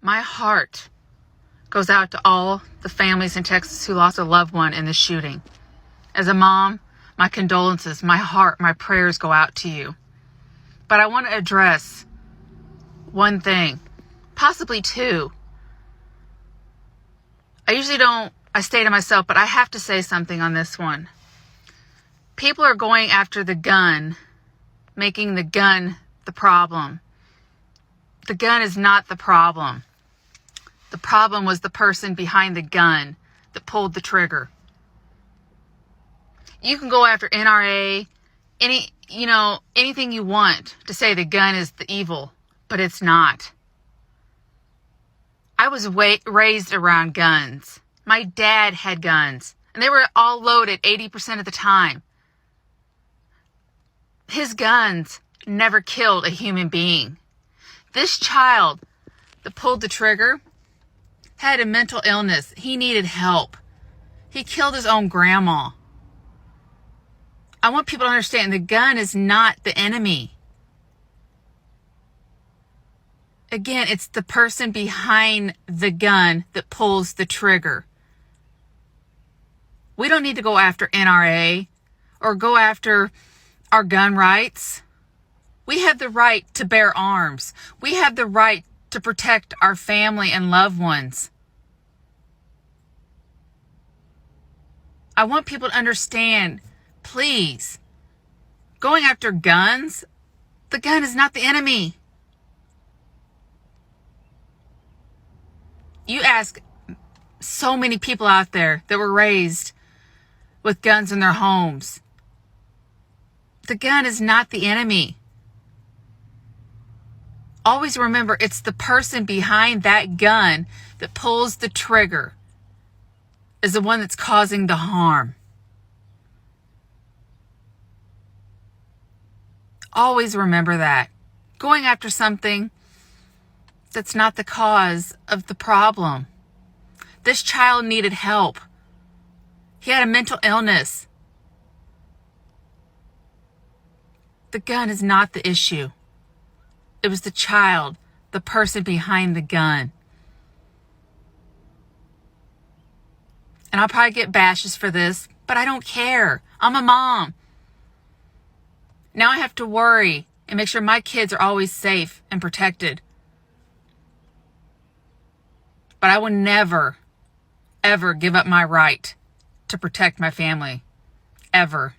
My heart goes out to all the families in Texas who lost a loved one in the shooting. As a mom, my condolences, my heart, my prayers go out to you. But I want to address one thing, possibly two. I stay to myself, but I have to say something on this one. People are going after the gun, making the gun the problem. The gun is not the problem. The problem was the person behind the gun that pulled the trigger. You can go after NRA, anything you want to say the gun is the evil, but it's not. I was raised around guns. My dad had guns, and they were all loaded 80% of the time. His guns never killed a human being. This child that pulled the trigger had a mental illness. He needed help. He killed his own grandma. I want people to understand the gun is not the enemy. Again, it's the person behind the gun that pulls the trigger. We don't need to go after NRA or go after our gun rights. We have the right to bear arms. We have the right to protect our family and loved ones. I want people to understand, please, going after guns, the gun is not the enemy. You ask so many people out there that were raised with guns in their homes. The gun is not the enemy. Always remember, it's the person behind that gun that pulls the trigger is the one that's causing the harm. Always remember that. Going after something that's not the cause of the problem. This child needed help. He had a mental illness. The gun is not the issue. It was the child, the person behind the gun. And I'll probably get bashes for this, but I don't care. I'm a mom. Now I have to worry and make sure my kids are always safe and protected. But I will never, ever give up my right to protect my family. Ever.